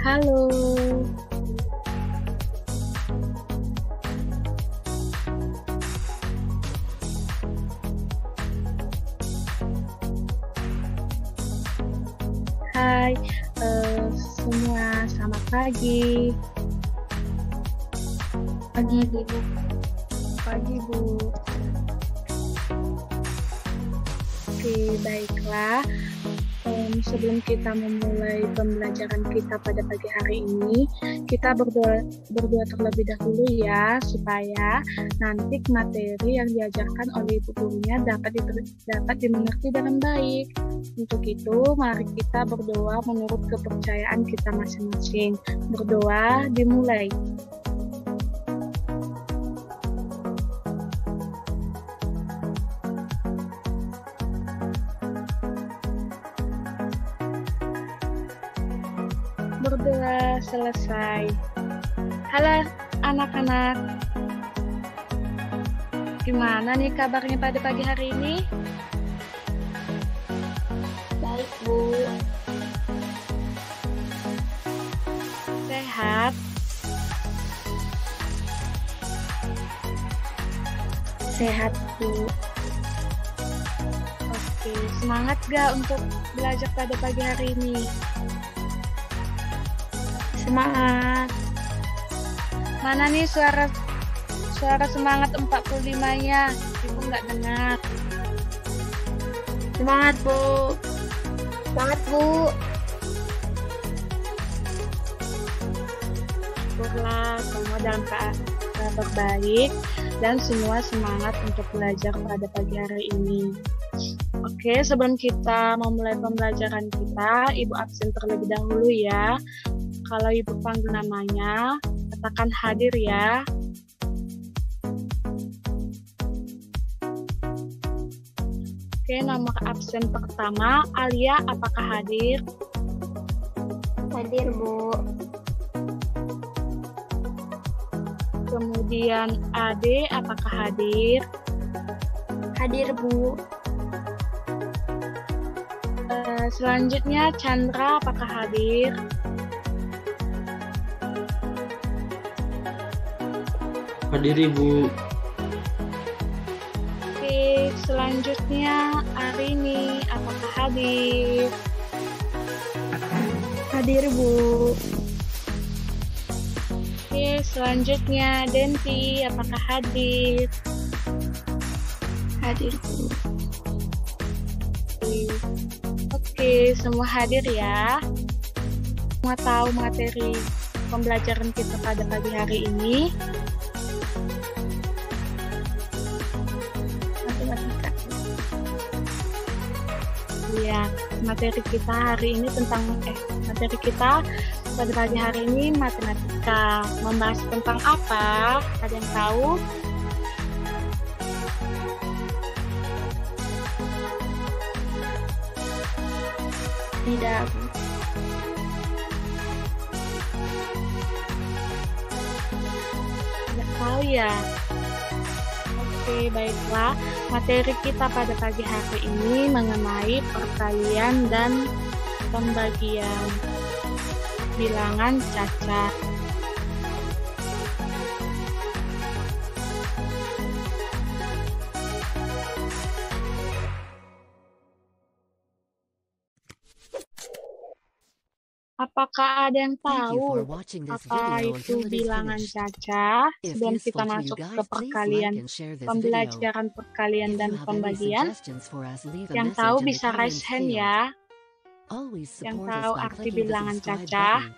Halo, hai semua, selamat pagi. Pagi, Bu. Pagi, Bu. Oke, baiklah. Sebelum kita memulai pembelajaran kita pada pagi hari ini, kita berdoa terlebih dahulu ya, supaya nanti materi yang diajarkan oleh ibu gurunya dapat dimengerti dengan baik. Untuk itu, mari kita berdoa menurut kepercayaan kita masing-masing. Berdoa dimulai. Berdoa selesai. Halo anak-anak, gimana nih kabarnya pada pagi hari ini? Baik, Bu. Sehat? Sehat, Bu. Oke, semangat gak untuk belajar pada pagi hari ini? Semangat. Mana nih suara semangat 45-nya? Ibu nggak dengar. Semangat, Bu. Semangat, Bu. Syukurlah semua dalam kabar baik dan semua semangat untuk belajar pada pagi hari ini. Oke, sebelum kita memulai pembelajaran kita, Ibu absen terlebih dahulu ya. Kalau Ibu panggil namanya, katakan hadir ya. Oke, nomor absen pertama, Alia, apakah hadir? Hadir, Bu. Kemudian Ade, apakah hadir? Hadir, Bu. Selanjutnya Chandra, apakah hadir? Hadir, Ibu. Oke, selanjutnya Arini, apakah hadir? Hadir, Bu. Oke, selanjutnya Denti, apakah hadir? Hadir, Bu. Oke, semua hadir ya. Semua tahu materi pembelajaran kita pada pagi hari ini. Matematika. Ya, materi kita hari ini materi kita pada pagi hari ini matematika. Membahas tentang apa? Ada yang tahu? Tidak, Bu. Tidak tahu ya? Oke, baiklah. Materi kita pada pagi hari ini mengenai perkalian dan pembagian bilangan cacat. Apakah ada yang tahu apa itu bilangan cacah? Sebelum kita masuk ke pembelajaran perkalian dan pembagian, yang tahu bisa raise hand ya. Yang tahu arti bilangan cacah.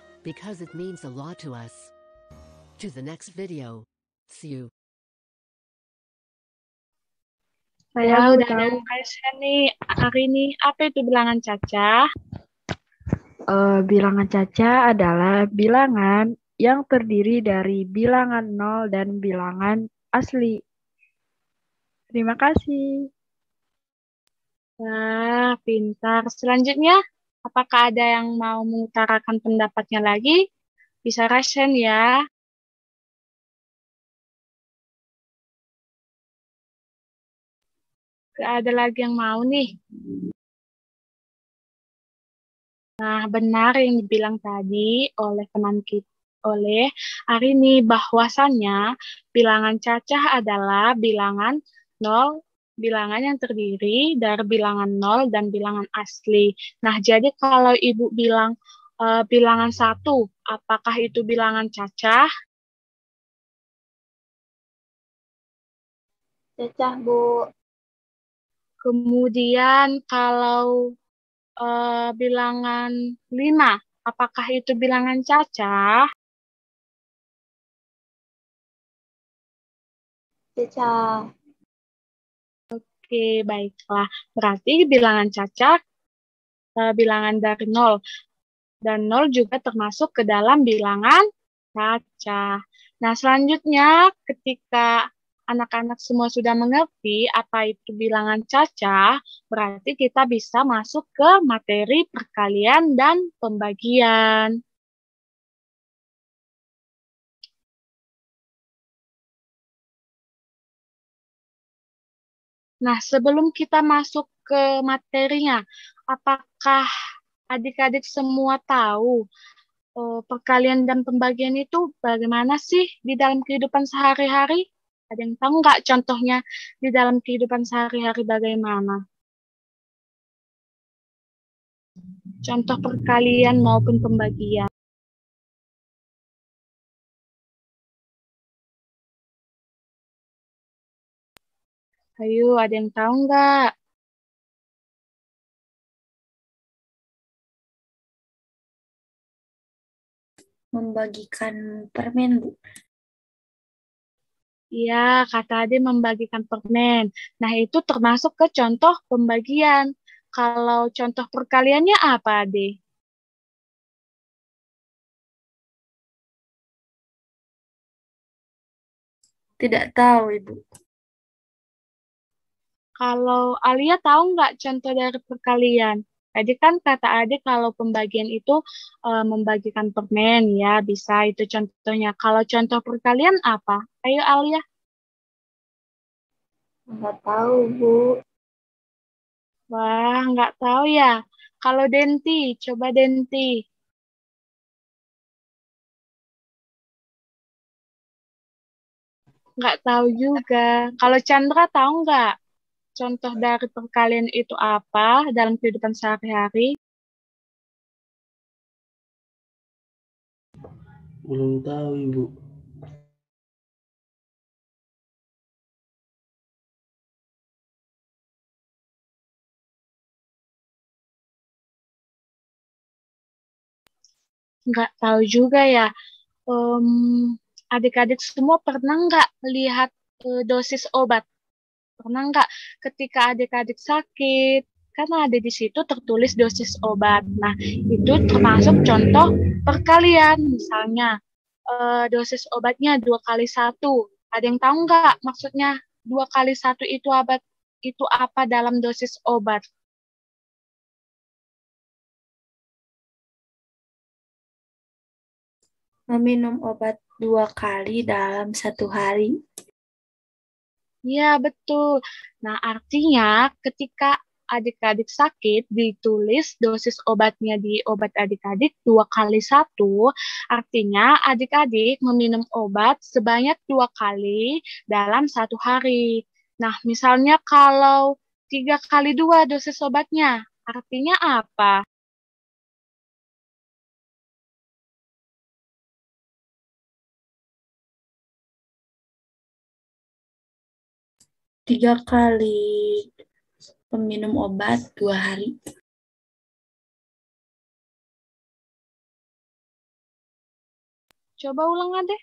Saya udah tahu. ada yang raise hand nih. Hari ini apa itu bilangan cacah? Bilangan cacah adalah bilangan yang terdiri dari bilangan 0 dan bilangan asli. Terima kasih. Wah, pintar. Selanjutnya, apakah ada yang mau mengutarakan pendapatnya lagi? Bisa raise hand ya. Gak ada lagi yang mau nih. Nah, benar yang dibilang tadi oleh teman kita, oleh Arini, bahwasannya bilangan cacah adalah bilangan nol, bilangan yang terdiri dari bilangan nol dan bilangan asli. Nah, jadi kalau Ibu bilang bilangan satu, apakah itu bilangan cacah? Cacah, Bu. Kemudian kalau bilangan 5, apakah itu bilangan cacah? Cacah. Oke, baiklah. Berarti bilangan cacah bilangan dari nol. Dan nol juga termasuk ke dalam bilangan cacah. Nah, selanjutnya ketika anak-anak semua sudah mengerti apa itu bilangan cacah, berarti kita bisa masuk ke materi perkalian dan pembagian. Nah, sebelum kita masuk ke materinya, apakah adik-adik semua tahu perkalian dan pembagian itu bagaimana sih di dalam kehidupan sehari-hari? Ada yang tahu nggak contohnya di dalam kehidupan sehari-hari bagaimana? Contoh perkalian maupun pembagian. Ayo, ada yang tahu nggak? Membagikan permen, Bu. Iya, kata Ade membagikan permen. Nah, itu termasuk ke contoh pembagian. Kalau contoh perkaliannya apa, Ade? Tidak tahu, Ibu. Kalau Alia tahu nggak contoh dari perkalian? Tadi kan kata adik kalau pembagian itu membagikan permen, ya bisa itu contohnya. Kalau contoh perkalian apa? Ayo Alia. Enggak tahu, Bu. Wah, nggak tahu ya. Kalau Denti, coba Denti. Nggak tahu juga. Kalau Chandra tahu nggak? Contoh dari perkalian itu apa dalam kehidupan sehari-hari? Belum tahu Ibu. Nggak tahu juga ya. Em, Adik-adik semua pernah nggak lihat dosis obat? Pernah nggak ketika adik-adik sakit, karena ada di situ tertulis dosis obat. Nah, itu termasuk contoh perkalian. Misalnya, dosis obatnya 2 kali 1. Ada yang tahu nggak maksudnya 2 kali 1 itu apa dalam dosis obat? Meminum obat 2 kali dalam 1 hari. Iya, betul. Nah, artinya ketika adik-adik sakit, ditulis dosis obatnya di obat adik-adik 2 kali 1, artinya adik-adik meminum obat sebanyak 2 kali dalam 1 hari. Nah, misalnya kalau 3 kali 2 dosis obatnya, artinya apa? 3 kali meminum obat 2 hari. Coba ulang deh.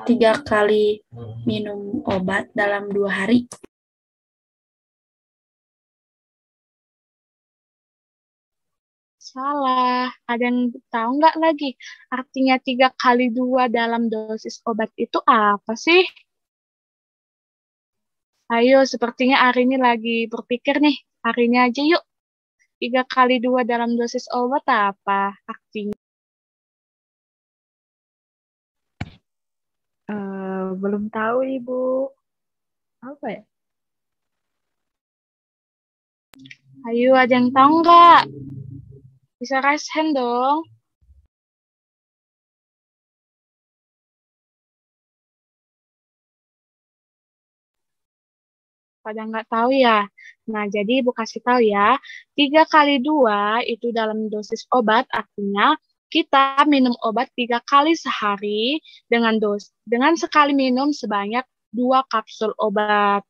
3 kali minum obat dalam 2 hari. Salah. Ada yang tahu nggak lagi? Artinya 3 kali 2 dalam dosis obat itu apa sih? Ayo, sepertinya Arini lagi berpikir nih. Arini aja yuk. 3 kali 2 dalam dosis obat apa artinya? Belum tahu, Ibu. Apa ya? Ayo, ada yang tahu nggak? Bisa raise hand dong. Pada nggak tahu ya. Nah, jadi Ibu kasih tahu ya, 3 kali 2 itu dalam dosis obat, artinya kita minum obat 3 kali sehari dengan sekali minum sebanyak 2 kapsul obat.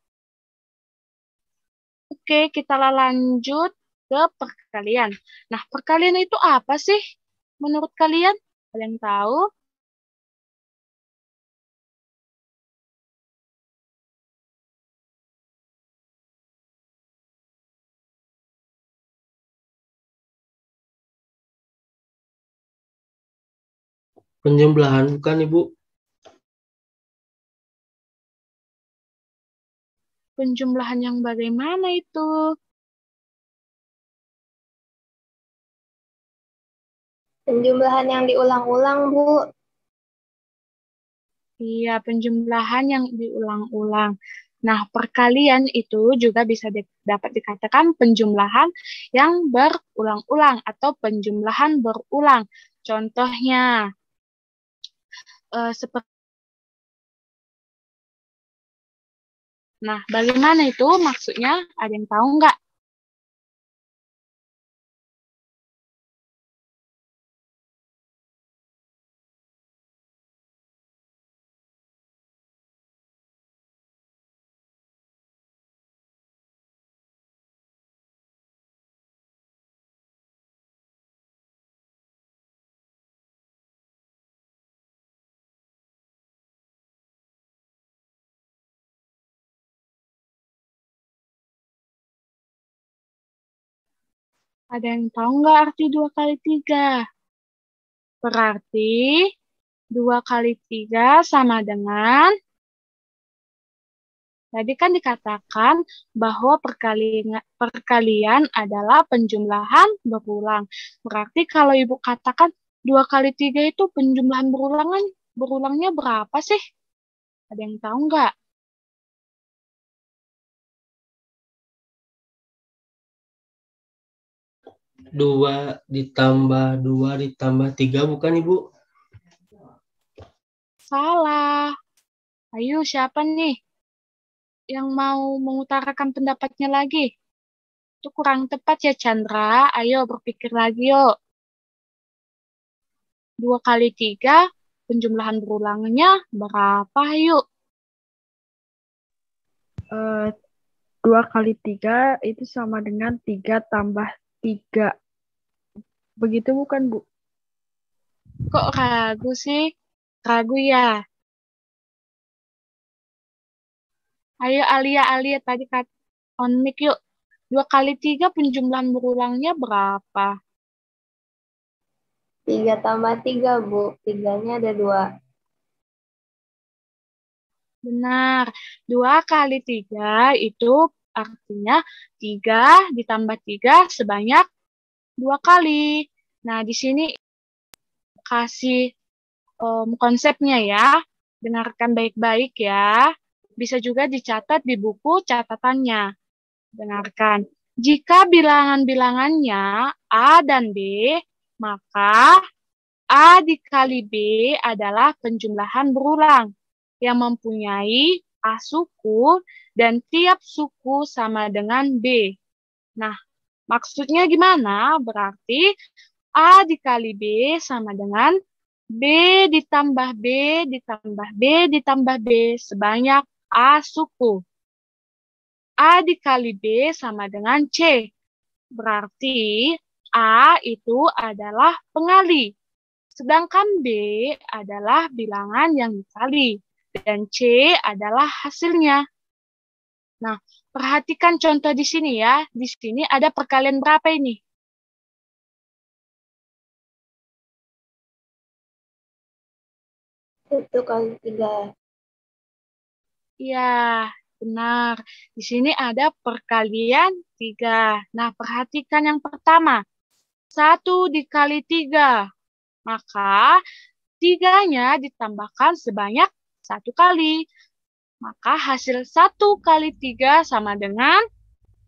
Oke, kita lanjut ke perkalian. Nah, perkalian itu apa sih menurut kalian? Kalian tahu? Penjumlahan bukan Ibu? Penjumlahan yang bagaimana itu? Penjumlahan yang diulang-ulang, Bu. Iya, penjumlahan yang diulang-ulang. Nah, perkalian itu juga bisa dapat dikatakan penjumlahan yang berulang-ulang atau penjumlahan berulang. Contohnya, seperti Nah, bagaimana itu maksudnya? Ada yang tahu nggak? Ada yang tahu nggak arti 2 kali 3? Berarti 2 kali 3 sama dengan, tadi kan dikatakan bahwa perkalian adalah penjumlahan berulang. Berarti kalau Ibu katakan 2 kali 3 itu penjumlahan berulangnya berapa sih? Ada yang tahu nggak? 2 ditambah 2 ditambah 3 bukan Ibu? Salah. Ayo, siapa nih yang mau mengutarakan pendapatnya lagi? Itu kurang tepat ya, Chandra. Ayo, berpikir lagi yuk. 2 kali 3, penjumlahan berulangnya berapa, yuk? 2 kali 3 itu sama dengan 3 tambah 3. Begitu bukan, Bu? Kok ragu sih? Ragu ya? Ayo, Alia tadi on mic yuk. 2 kali 3 penjumlahan berulangnya berapa? 3 tambah 3, Bu. 3-nya ada 2. Benar. 2 kali 3 itu artinya 3 ditambah 3 sebanyak 2 kali. Nah, di sini kasih konsepnya ya. Dengarkan baik-baik ya. Bisa juga dicatat di buku catatannya. Dengarkan. Jika bilangan-bilangannya A dan B, maka A dikali B adalah penjumlahan berulang yang mempunyai A suku dan tiap suku sama dengan B. Nah, maksudnya gimana? Berarti A dikali B sama dengan B ditambah B ditambah B ditambah B sebanyak A suku. A dikali B sama dengan C. Berarti A itu adalah pengali. Sedangkan B adalah bilangan yang dikali. Dan C adalah hasilnya. Nah, perhatikan contoh di sini ya. Di sini ada perkalian berapa ini? 1 kali 3. Iya, benar. Di sini ada perkalian 3. Nah, perhatikan yang pertama. 1 dikali 3. Maka 3-nya ditambahkan sebanyak 1 kali. Maka hasil 1 kali 3 sama dengan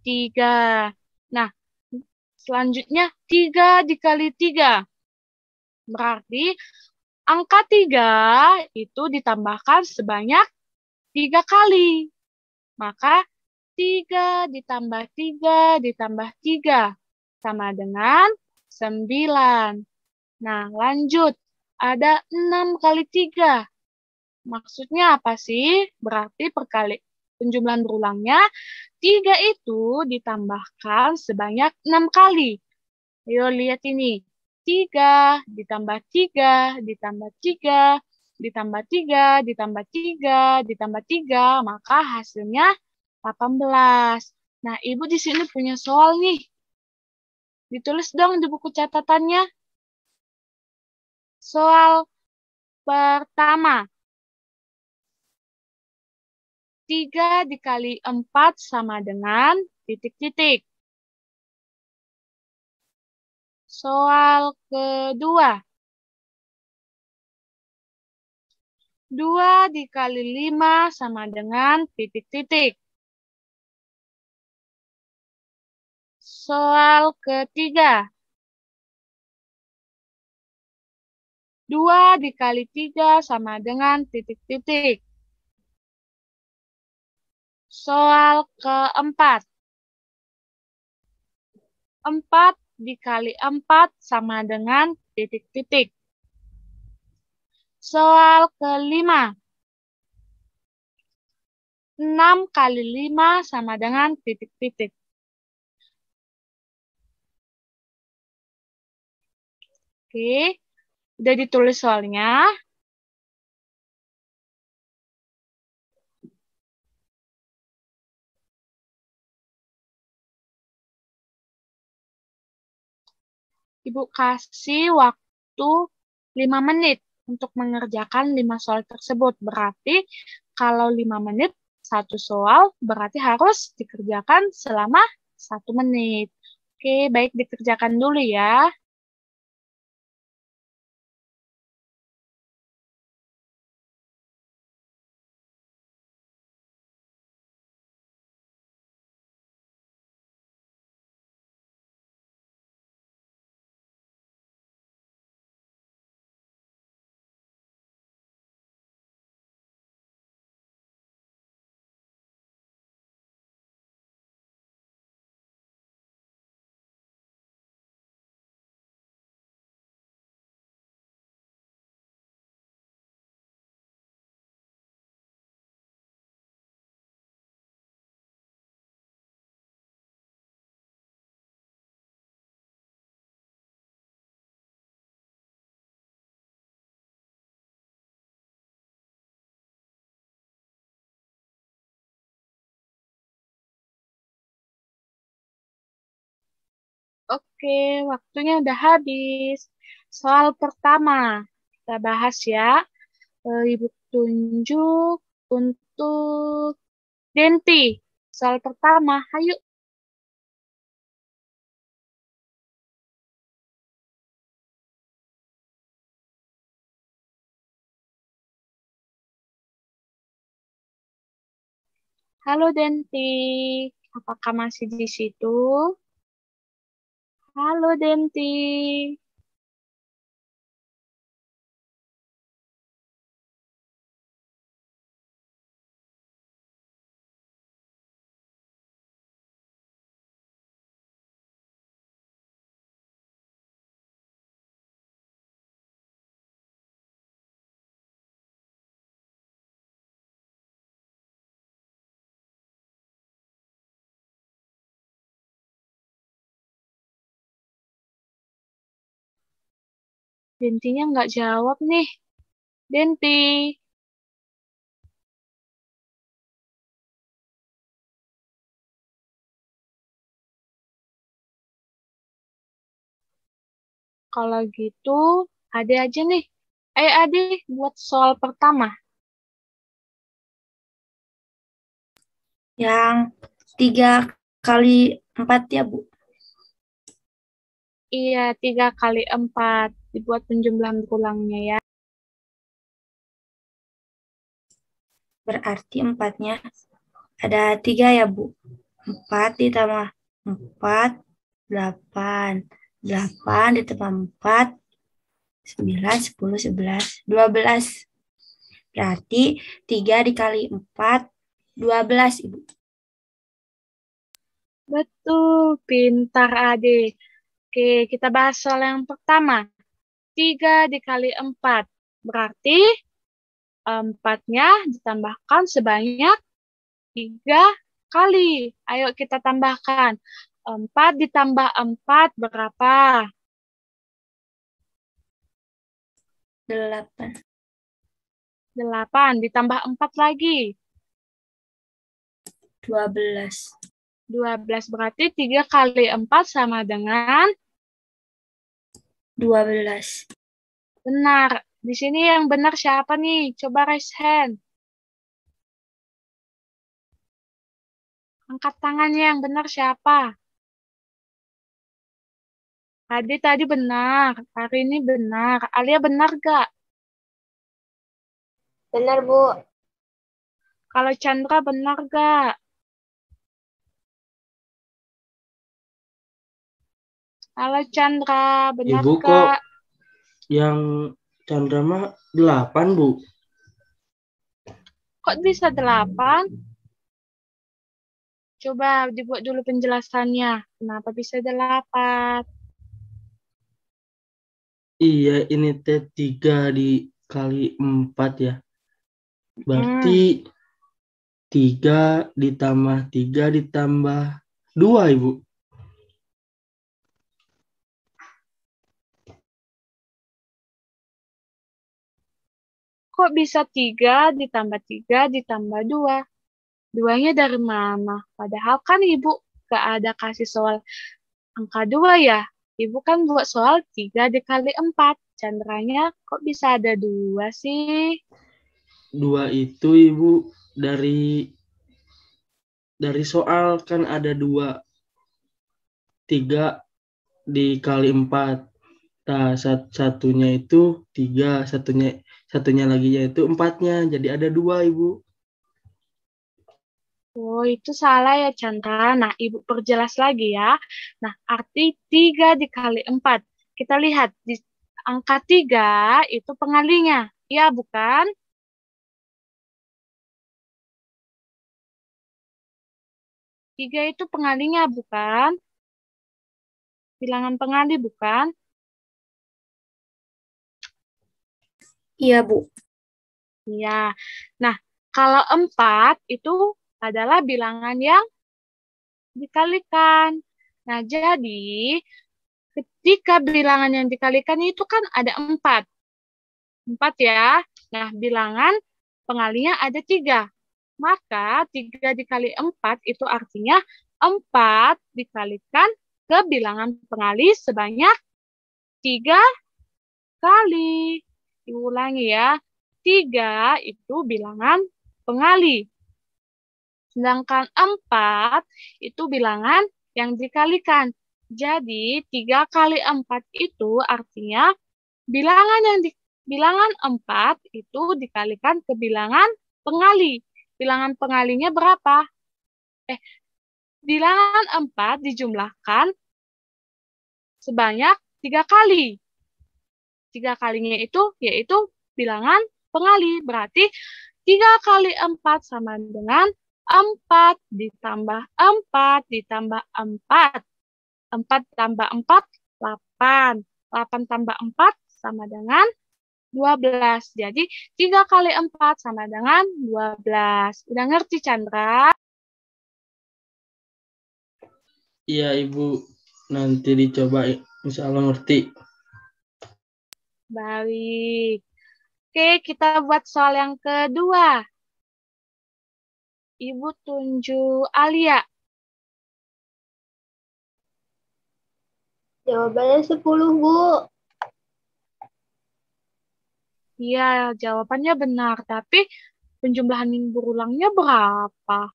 3. Nah, selanjutnya 3 dikali 3. Berarti angka 3 itu ditambahkan sebanyak 3 kali. Maka 3 ditambah 3 ditambah 3 sama dengan 9. Nah, lanjut. Ada 6 kali 3. Maksudnya apa sih? Berarti penjumlahan berulangnya 3 itu ditambahkan sebanyak 6 kali. Ayo lihat ini. 3 ditambah 3 ditambah 3 ditambah 3 ditambah 3 ditambah 3, maka hasilnya 18. Nah, Ibu di sini punya soal nih. Ditulis dong di buku catatannya. Soal pertama. 3 dikali 4 sama dengan titik-titik. Soal kedua. 2 dikali 5 sama dengan titik-titik. Soal ketiga. 2 dikali 3 sama dengan titik-titik. Soal keempat. 4 dikali 4 sama dengan titik-titik. Soal kelima. 6 kali 5 sama dengan titik-titik. Oke, udah ditulis soalnya. Ibu kasih waktu 5 menit untuk mengerjakan 5 soal tersebut. Berarti kalau 5 menit satu soal, berarti harus dikerjakan selama 1 menit. Oke, baik dikerjakan dulu ya. Oke, waktunya udah habis. Soal pertama, kita bahas ya. Ibu tunjuk untuk Denti. Soal pertama, ayo. Halo Denti, apakah masih di situ? Halo Denti. Dentinya nggak jawab nih. Denti. Kalau gitu, Ade aja nih. Ade buat soal pertama. Yang 3 kali 4 ya, Bu. Iya, 3 kali 4. Dibuat penjumlahan berulangnya ya. Berarti 4-nya ada 3 ya, Bu. 4 ditambah 4, 8. 8 ditambah 4, 9, 10, 11, 12. Berarti 3 dikali 4, 12, Ibu. Betul, pintar Ade. Oke, kita bahas soal yang pertama. 3 dikali 4. Berarti 4-nya ditambahkan sebanyak 3 kali. Ayo kita tambahkan. 4 ditambah 4 berapa? 8. 8 ditambah 4 lagi. 12. 12 berarti 3 kali 4 sama dengan 12. benar. Di sini yang benar siapa nih? Coba raise hand. Angkat tangannya yang benar siapa? Adi tadi benar. Hari ini benar. Alia benar gak? Benar, Bu. Kalau Chandra benar gak? Halo Chandra, benar Ibu kok gak? yang Chandra mah 8, Bu. Kok bisa 8? Coba dibuat dulu penjelasannya. Kenapa bisa 8? Iya, ini teh 3 dikali 4 ya. Berarti 3 ditambah 3 ditambah 2, Ibu. Kok bisa 3 ditambah 3 ditambah 2? 2-nya dari mana? Padahal kan Ibu gak ada kasih soal angka 2 ya. Ibu kan buat soal 3 dikali 4. Chandranya kok bisa ada 2 sih? 2 itu, Ibu, dari soal kan ada 2. 3 dikali 4. Nah, satunya itu 3, satunya lagi yaitu 4-nya. Jadi ada 2, Ibu. Oh, itu salah ya Chandra. Nah, Ibu perjelas lagi ya. Nah, arti 3 dikali 4. Kita lihat di angka 3 itu pengalinya. Iya, bukan? 3 itu pengalinya, bukan? Bilangan pengali, bukan? Iya, Bu. Iya. Nah, kalau 4 itu adalah bilangan yang dikalikan. Nah, jadi ketika bilangan yang dikalikan itu kan ada 4. 4 ya. Nah, bilangan pengalinya ada 3. Maka 3 dikali 4 itu artinya 4 dikalikan ke bilangan pengali sebanyak 3 kali. Diulangi ya. 3 itu bilangan pengali. Sedangkan 4 itu bilangan yang dikalikan. Jadi 3 kali 4 itu artinya bilangan 4 itu dikalikan ke bilangan pengali. Bilangan pengalinya berapa? Bilangan 4 dijumlahkan sebanyak 3 kali. 3 kalinya itu yaitu bilangan pengali. Berarti 3 kali 4 sama dengan 4 ditambah 4 ditambah 4. 4 tambah 4, 8. 8 tambah 4 sama dengan 12. Jadi 3 kali 4 sama dengan 12. Udah ngerti Chandra? Iya, Ibu. Nanti dicoba, insya Allah ngerti. Baik. Oke, kita buat soal yang kedua. Ibu tunjuk Alia. Jawabannya 10, Bu. Iya, jawabannya benar. Tapi penjumlahan minggu berulangnya berapa?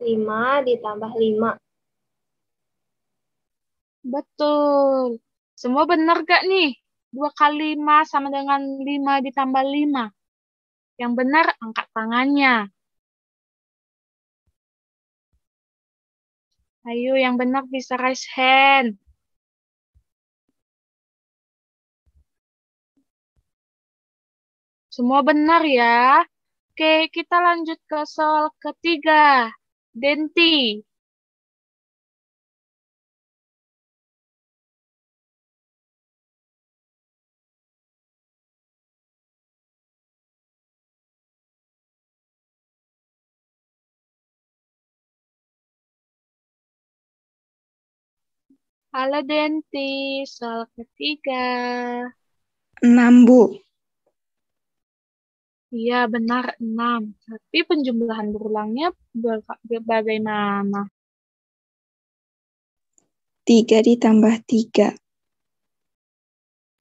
Lima ditambah 5. Betul. Semua benar gak nih? 2 kali 5 sama dengan 5 ditambah 5. Yang benar angkat tangannya. Ayo, yang benar bisa raise hand. Semua benar ya. Oke, kita lanjut ke soal ketiga. Denti. Halo Denti, soal ketiga. 6, Bu. Iya, benar 6. Tapi penjumlahan berulangnya bagaimana? 3 ditambah 3.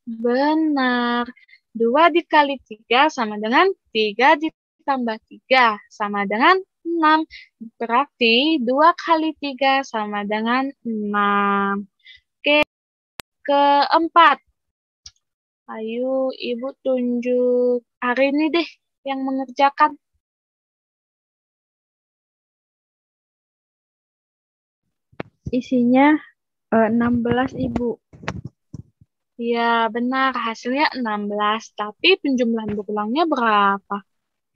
Benar. 2 dikali 3 sama dengan 3 ditambah 3 sama dengan 6. Berarti 2 kali 3 sama dengan 6. Oke, keempat. Ayo, Ibu tunjuk hari ini deh yang mengerjakan. Isinya 16, Ibu. Ya, benar. Hasilnya 16. Tapi penjumlahan berulangnya berapa?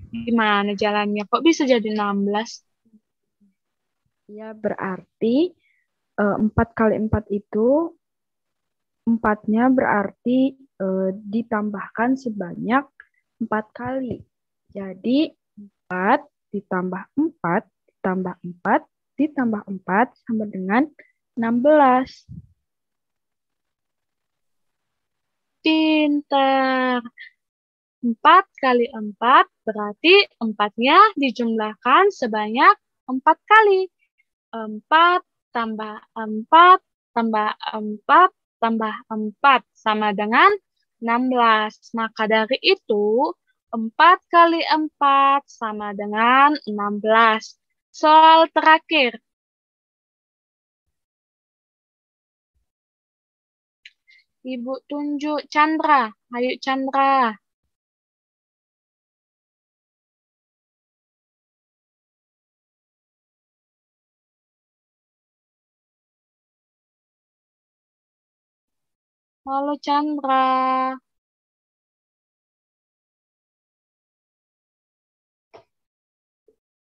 Gimana jalannya? Kok bisa jadi 16? Ya, berarti 4 kali 4 itu 4-nya berarti ditambahkan sebanyak 4 kali. Jadi 4 ditambah 4 ditambah 4 ditambah 4 sama dengan 16. Pintar. 4 kali 4 berarti 4-nya dijumlahkan sebanyak 4 kali. 4 tambah 4 tambah 4 tambah 4 sama dengan 16. Maka dari itu 4 kali 4 sama dengan 16. Soal terakhir. Ibu tunjuk Chandra. Ayo Chandra. Halo Chandra.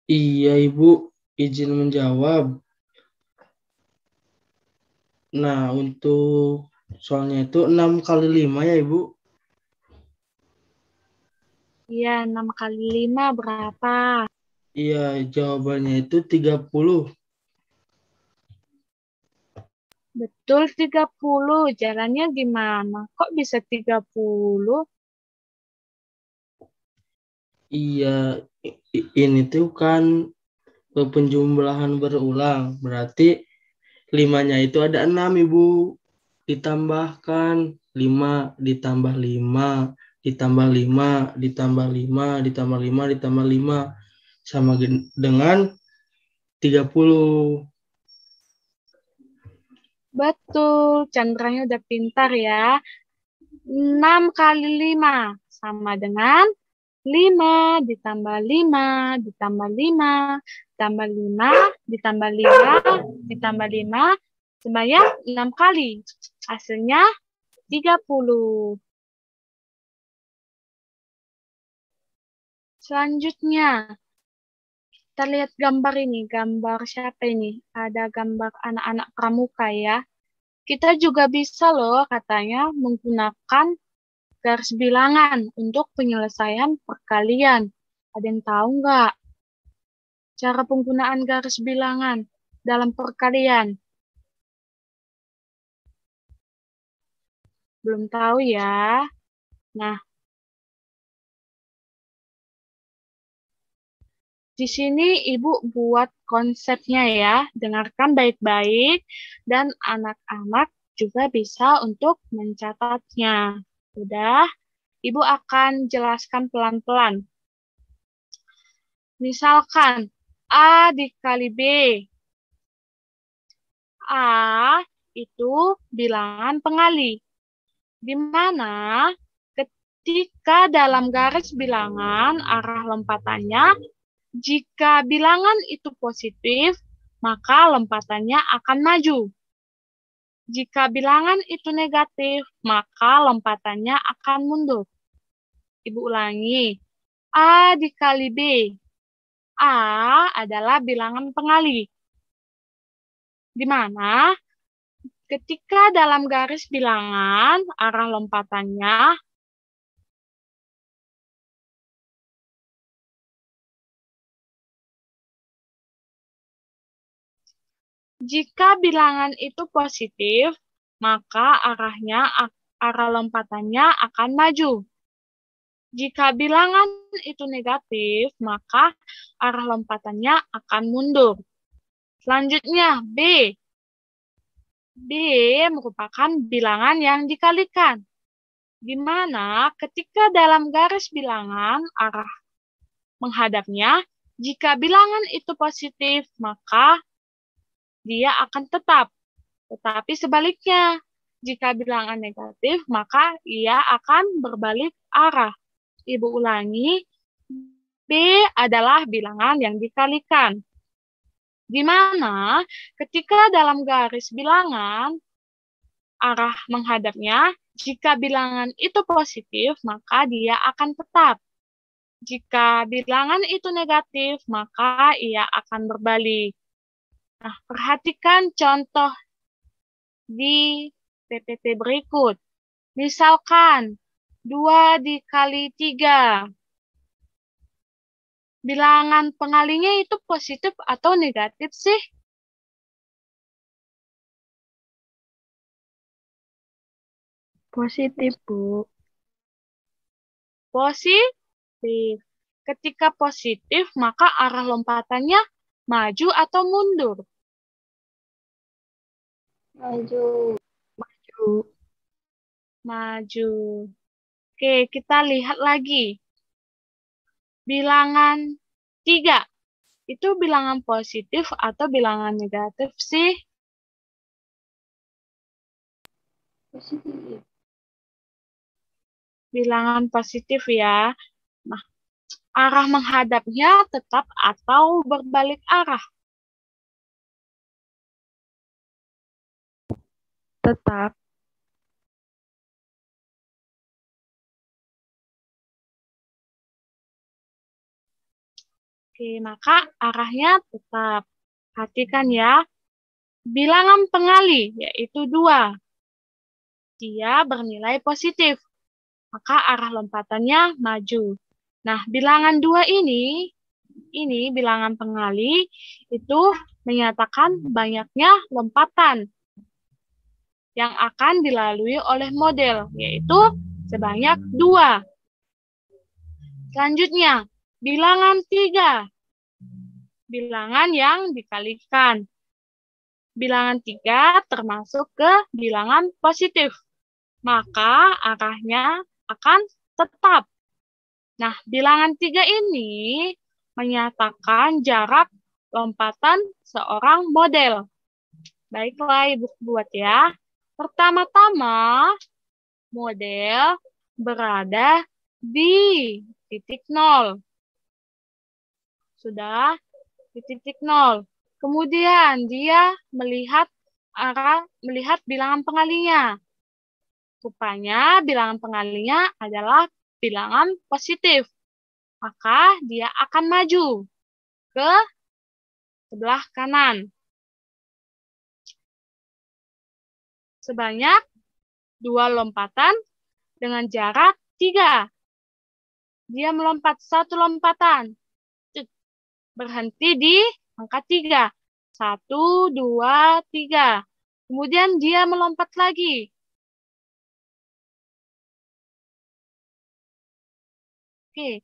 Iya, Ibu, izin menjawab. Nah, untuk soalnya itu 6 kali 5 ya, Ibu? Iya, 6 kali 5 berapa? Iya, jawabannya itu 30. Betul 30. Jalannya gimana? Kok bisa 30? Iya, ini tuh kan penjumlahan berulang. Berarti 5-nya itu ada 6, Ibu. Ditambahkan 5 ditambah 5 ditambah 5 ditambah 5 ditambah 5 ditambah 5 sama dengan 30. Betul, Chandranya udah pintar ya. 6 kali 5 sama dengan 5 ditambah 5 ditambah 5 ditambah 5 ditambah 5 ditambah 5 sebanyak 6 kali. Hasilnya 30. Selanjutnya, kita lihat gambar ini. Gambar siapa ini? Ada gambar anak-anak pramuka ya. Kita juga bisa loh katanya menggunakan garis bilangan untuk penyelesaian perkalian. Ada yang tahu nggak cara penggunaan garis bilangan dalam perkalian? Belum tahu ya. Nah, di sini Ibu buat konsepnya ya. Dengarkan baik-baik dan anak-anak juga bisa untuk mencatatnya. Udah, Ibu akan jelaskan pelan-pelan. Misalkan A dikali B. A itu bilangan pengali. Di mana ketika dalam garis bilangan arah lompatannya, jika bilangan itu positif, maka lompatannya akan maju. Jika bilangan itu negatif, maka lompatannya akan mundur. Ibu ulangi. A dikali B. A adalah bilangan pengali. Di mana ketika dalam garis bilangan, arah lompatannya jika bilangan itu positif, maka arah lompatannya akan maju. Jika bilangan itu negatif, maka arah lompatannya akan mundur. Selanjutnya, B. B merupakan bilangan yang dikalikan, di mana ketika dalam garis bilangan arah menghadapnya, jika bilangan itu positif, maka dia akan tetap. Tetapi sebaliknya, jika bilangan negatif, maka ia akan berbalik arah. Ibu ulangi, B adalah bilangan yang dikalikan. Di mana ketika dalam garis bilangan, arah menghadapnya, jika bilangan itu positif, maka dia akan tetap. Jika bilangan itu negatif, maka ia akan berbalik. Nah, perhatikan contoh di PPT berikut. Misalkan 2 dikali 3. Bilangan pengalinya itu positif atau negatif sih? Positif, Bu. Positif. Ketika positif, maka arah lompatannya maju atau mundur? Maju. Maju. Maju. Oke, kita lihat lagi. Bilangan 3. Itu bilangan positif atau bilangan negatif sih? Positif. Bilangan positif ya. Nah, arah menghadapnya tetap atau berbalik arah? Tetap. Oke, maka arahnya tetap. Perhatikan ya. Bilangan pengali, yaitu 2. Dia bernilai positif. Maka arah lompatannya maju. Nah, bilangan 2 ini bilangan pengali, itu menyatakan banyaknya lompatan yang akan dilalui oleh model, yaitu sebanyak 2. Selanjutnya, bilangan 3. Bilangan yang dikalikan. Bilangan 3 termasuk ke bilangan positif. Maka arahnya akan tetap. Nah, bilangan 3 ini menyatakan jarak lompatan seorang model. Baiklah, Ibu buat ya. Pertama-tama, model berada di titik 0. Sudah di titik 0. Kemudian dia melihat bilangan pengalinya. Rupanya bilangan pengalinya adalah bilangan positif. Maka dia akan maju ke sebelah kanan. Sebanyak 2 lompatan dengan jarak 3. Dia melompat 1 lompatan. Berhenti di angka 3. 1, 2, 3. Kemudian dia melompat lagi. Oke.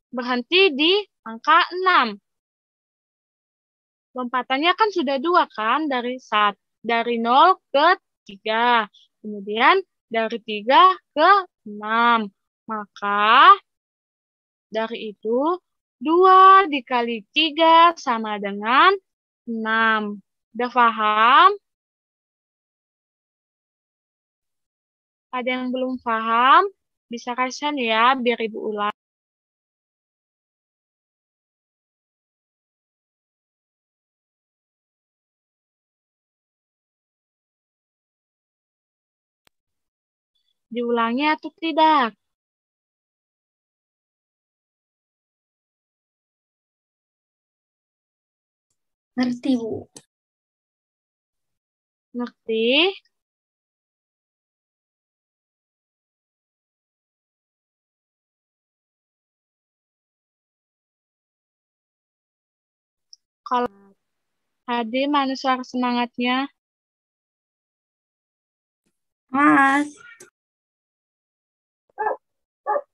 Berhenti di angka 6. Lompatannya kan sudah 2 kan? Dari 0 ke 3. Kemudian dari 3 ke 6. Maka dari itu 2 dikali 3 sama dengan 6. Udah paham? Ada yang belum paham? Bisa raise hand ya, biar Ibu ulang. Diulangi atau tidak? Ngerti, Bu. Ngerti? Kalau Ade, mana suara semangatnya? Mas.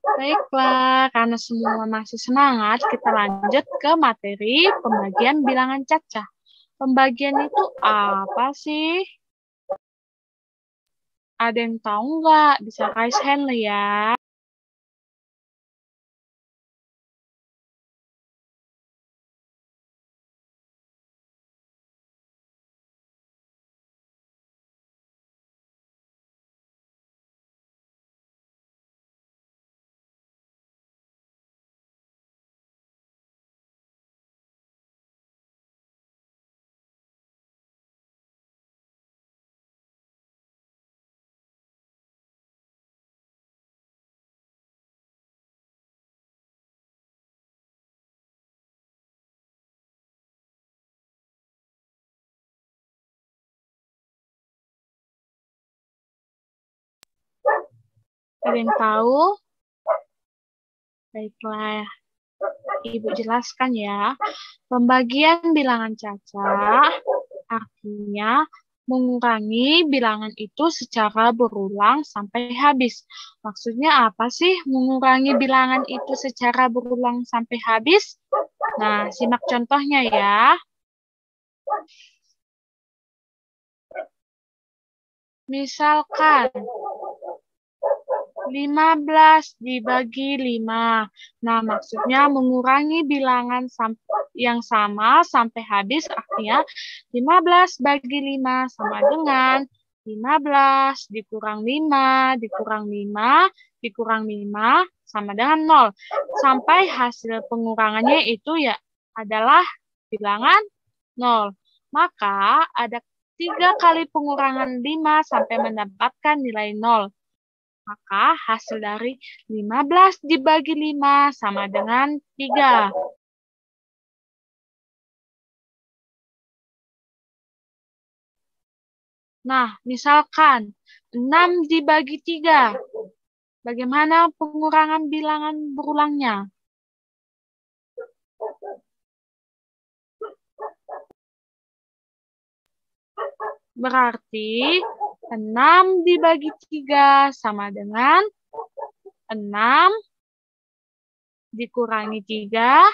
Baiklah, karena semua masih semangat, kita lanjut ke materi pembagian bilangan cacah. Pembagian itu apa sih? Ada yang tahu nggak? Bisa raise hand ya. Ada yang tahu? Baiklah, Ibu jelaskan ya. Pembagian bilangan cacah artinya mengurangi bilangan itu secara berulang sampai habis. Maksudnya apa sih mengurangi bilangan itu secara berulang sampai habis? Nah, simak contohnya ya. Misalkan 15 dibagi 5. Nah, maksudnya mengurangi bilangan yang sama sampai habis, artinya 15 bagi 5 sama dengan 15 dikurang 5, dikurang 5, dikurang 5 sama dengan 0. Sampai hasil pengurangannya itu ya adalah bilangan 0. Maka ada 3 kali pengurangan 5 sampai mendapatkan nilai 0. Maka hasil dari 15 dibagi 5 sama dengan 3. Nah, misalkan 6 dibagi 3. Bagaimana pengurangan bilangan berulangnya? Berarti 6 dibagi 3 sama dengan 6 dikurangi 3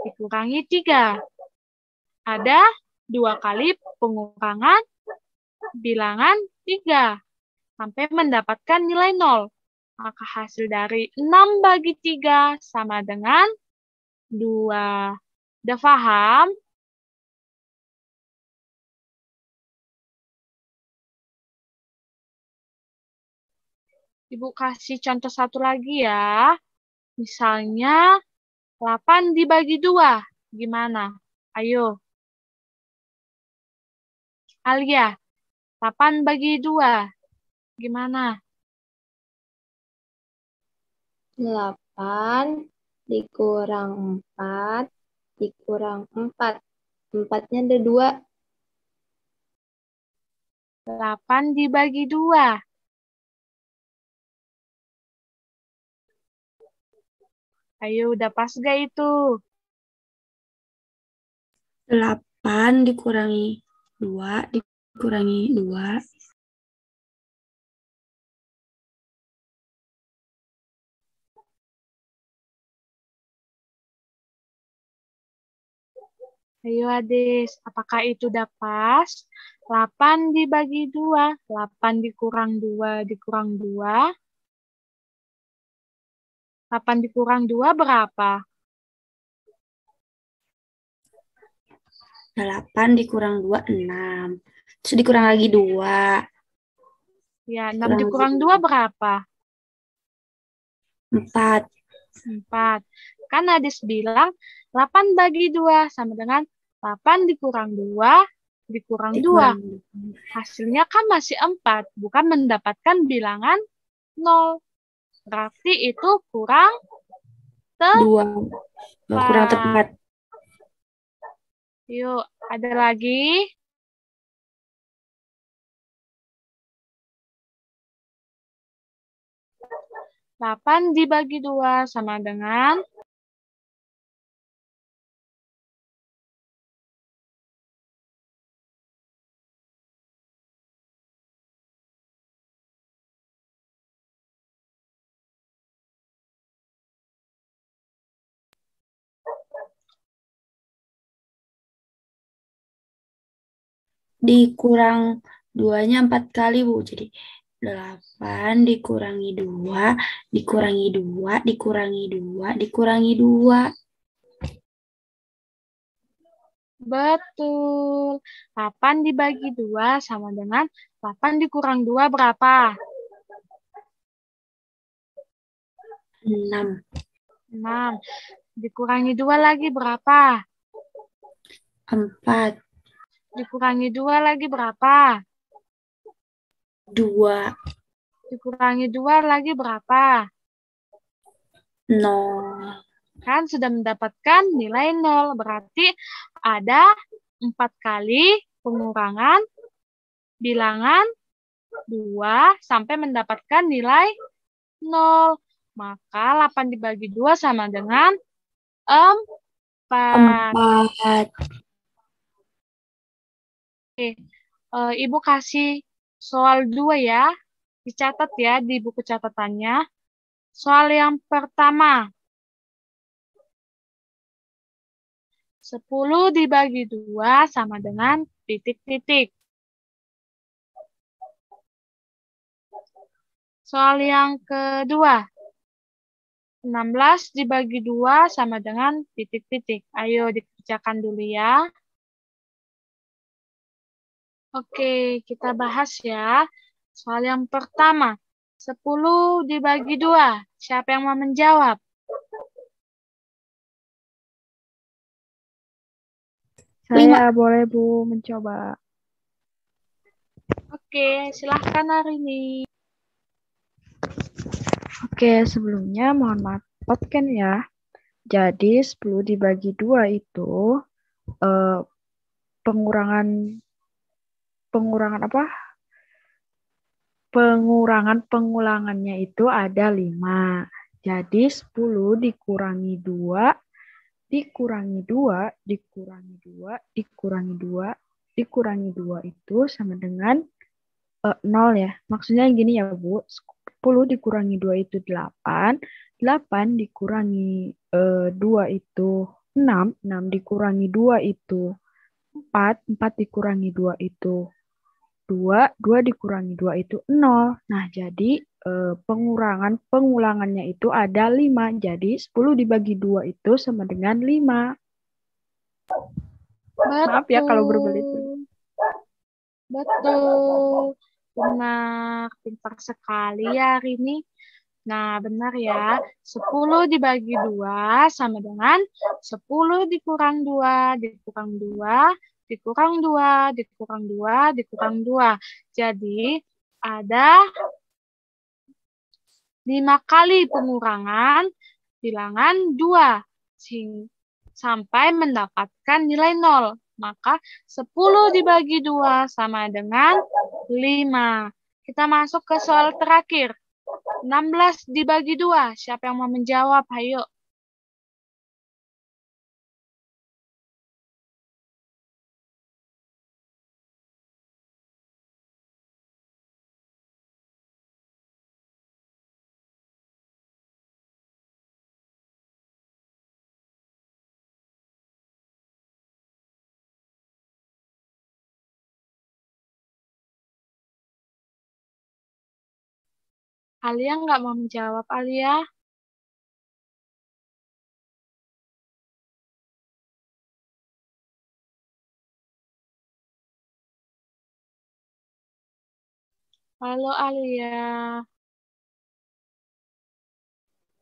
dikurangi 3. Ada 2 kali pengurangan bilangan 3 sampai mendapatkan nilai 0. Maka hasil dari 6 bagi 3 sama dengan 2. Udah paham? Ibu kasih contoh satu lagi ya. Misalnya 8 dibagi 2. Gimana? Ayo. Alia, 8 bagi 2. Gimana? 8 dikurang 4 dikurang 4. 4-nya ada 2. 8 dibagi 2. Ayo, udah pas gak itu? 8 dikurangi 2 dikurangi 2. Ayo Ades, apakah itu udah pas? 8 dibagi 2. 8 dikurang 2 dikurang 2. 8 dikurang 2 berapa? 8 dikurang 2, 6. Terus dikurang lagi 2. Ya, 6 dikurang 2 berapa? 4. 4. Kan Ades bilang 8 bagi 2 sama dengan 8 dikurang 2 dikurang 2. Hasilnya kan masih 4, bukan mendapatkan bilangan 0. Berarti itu kurang Dua. Kurang tepat. Yuk, ada lagi. 8 dibagi 2 sama dengan 2 dikurang 2-nya 4 kali, Bu. Jadi 8 dikurangi 2, dikurangi 2, dikurangi 2, dikurangi 2. Betul. 8 dibagi 2 sama dengan 8 dikurang 2 berapa? 6. 6. Dikurangi 2 lagi berapa? 4. Dikurangi 2 lagi berapa? 2. Dikurangi 2 lagi berapa? 0. Kan sudah mendapatkan nilai 0. Berarti ada 4 kali pengurangan bilangan 2 sampai mendapatkan nilai 0. Maka 8 dibagi 2 sama dengan 4. 4. Oke. Ibu kasih soal 2 ya. Dicatat ya di buku catatannya. Soal yang pertama. 10 dibagi 2 sama dengan titik-titik. Soal yang kedua. 16 dibagi 2 sama dengan titik-titik. Ayo dikerjakan dulu ya. Oke, kita bahas ya. Soal yang pertama. 10 dibagi 2. Siapa yang mau menjawab? Saya boleh, Bu, mencoba. Oke, silahkan Arini. Oke, sebelumnya mohon maaf kan ya. Jadi 10 dibagi 2 itu pengurangan apa? Pengulangannya itu ada 5. Jadi 10 dikurangi 2 dikurangi 2 dikurangi 2 dikurangi 2 dikurangi 2 itu sama dengan 0 ya. Maksudnya gini ya, Bu. 10 dikurangi 2 itu 8. 8 dikurangi 2 itu 6. 6 dikurangi 2 itu 4. 4 dikurangi 2 itu 2. 2 dikurangi 2 itu 0. Nah, jadi pengulangannya itu ada 5. Jadi 10 dibagi 2 itu sama dengan 5. Betul. Maaf ya kalau berbelit-belit. Betul. Benar, pintar sekali ya hari ini. Nah, benar ya. 10 dibagi 2 sama dengan 10 dikurang 2, dikurang 2, dikurang 2, dikurang 2, dikurang 2. Jadi, ada 5 kali pengurangan bilangan 2 sampai mendapatkan nilai 0. Maka 10 dibagi 2 sama dengan 5. Kita masuk ke soal terakhir. 16 dibagi 2. Siapa yang mau menjawab? Ayo. Alia nggak mau menjawab, Alia? Halo, Alia.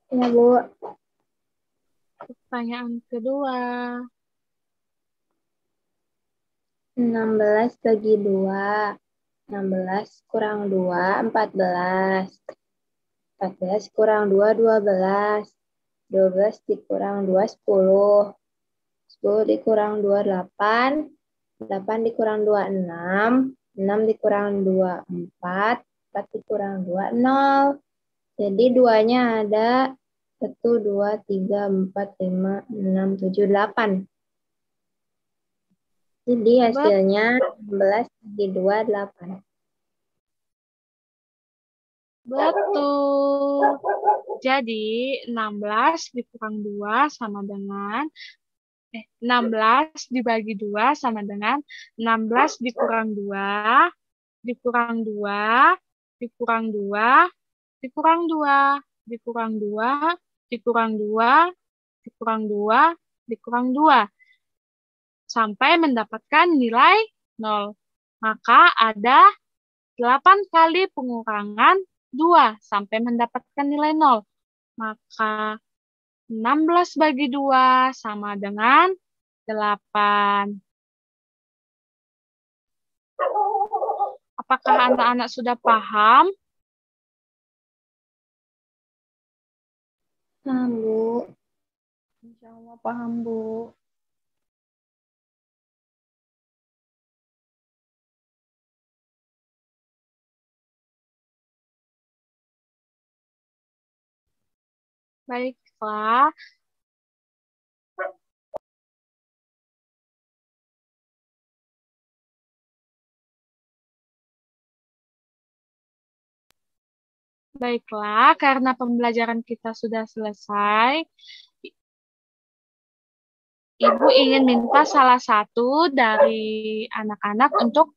Ya, Bu. Pertanyaan kedua. 16 bagi 2. 16 kurang 2, 14. 14 kurang 2, 12. 12 dikurang 2, 10. 10 dikurang 2, 8. 8 dikurang 2, 6. 6 dikurang 2, 4. 4 dikurang 2, 0. Jadi 2-nya ada 1, 2, 3, 4, 5, 6, 7, 8. Jadi hasilnya 16 bagi 2, 8. Betul. Jadi 16 dikurang 2 sama dengan 16 dibagi 2 sama dengan 16 dikurang 2 dikurang 2 dikurang 2 dikurang 2 dikurang 2 dikurang 2 dikurang 2 dikurang 2 sampai mendapatkan nilai 0. Maka ada 8 kali pengurangan 2 sampai mendapatkan nilai 0. Maka 16 bagi 2 sama dengan 8. Apakah anak-anak sudah paham? Paham, Bu. Insya Allah paham, Bu. Baiklah. Baiklah, karena pembelajaran kita sudah selesai, Ibu ingin minta salah satu dari anak-anak untuk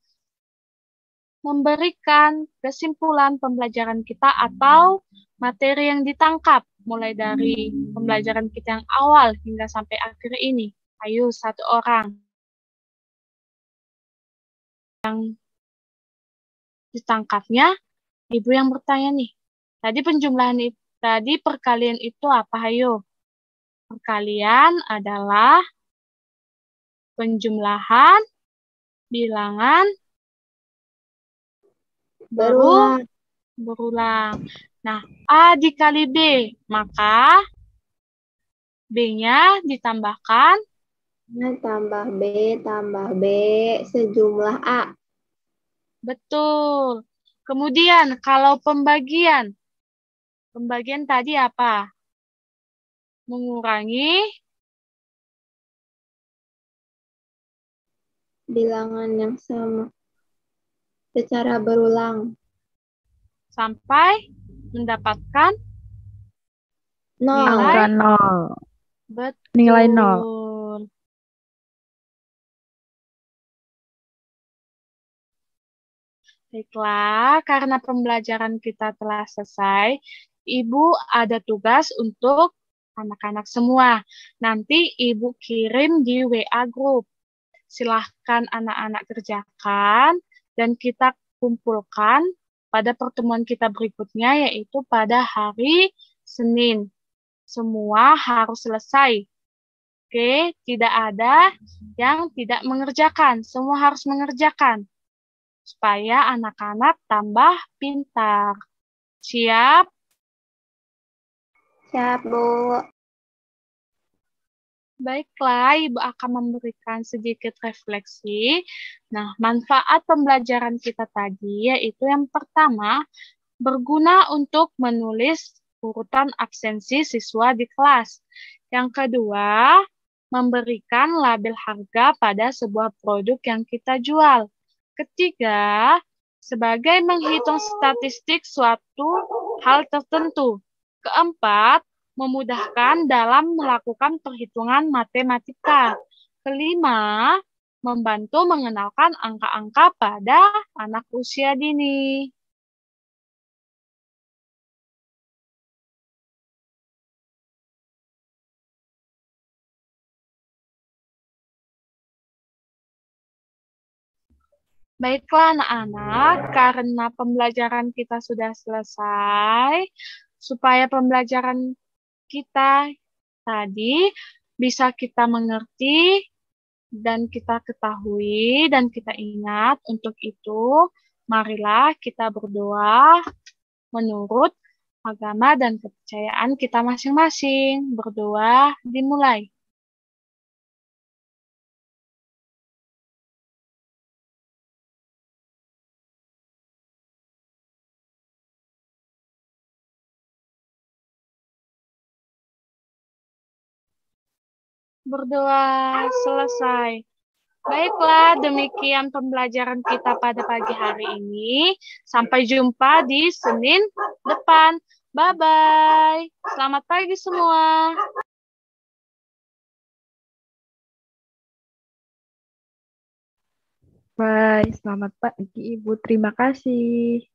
memberikan kesimpulan pembelajaran kita atau materi yang ditangkap, mulai dari pembelajaran kita yang awal hingga sampai akhir ini. Ayo, satu orang yang ditangkapnya, Ibu yang bertanya nih. Tadi tadi perkalian itu apa, ayo? Perkalian adalah penjumlahan bilangan berulang. Nah, A dikali B, maka B-nya ditambahkan Tambah B sejumlah A. betul. Kemudian kalau pembagian tadi apa? Mengurangi bilangan yang sama secara berulang sampai mendapatkan Angka 0. betul. Nilai 0. Baiklah, karena pembelajaran kita telah selesai, Ibu ada tugas untuk anak-anak semua. Nanti Ibu kirim di WA Group. Silahkan anak-anak kerjakan dan kita kumpulkan pada pertemuan kita berikutnya, yaitu pada hari Senin. Semua harus selesai. Oke, tidak ada yang tidak mengerjakan. Semua harus mengerjakan supaya anak-anak tambah pintar. Siap? Siap, Bu. Baiklah, Ibu akan memberikan sedikit refleksi. Nah, manfaat pembelajaran kita tadi yaitu yang pertama, berguna untuk menulis urutan absensi siswa di kelas. Yang kedua, memberikan label harga pada sebuah produk yang kita jual. Ketiga, sebagai menghitung statistik suatu hal tertentu. Keempat, memudahkan dalam melakukan perhitungan matematika. Kelima, membantu mengenalkan angka-angka pada anak usia dini. Baiklah anak-anak, karena pembelajaran kita sudah selesai, supaya pembelajaran kita tadi bisa kita mengerti dan kita ketahui dan kita ingat. Untuk itu, marilah kita berdoa menurut agama, dan kepercayaan kita masing-masing. Berdoa dimulai. Berdoa selesai. Baiklah, demikian pembelajaran kita pada pagi hari ini. Sampai jumpa di Senin depan. Bye-bye. Selamat pagi semua. Bye, selamat pagi Ibu. Terima kasih.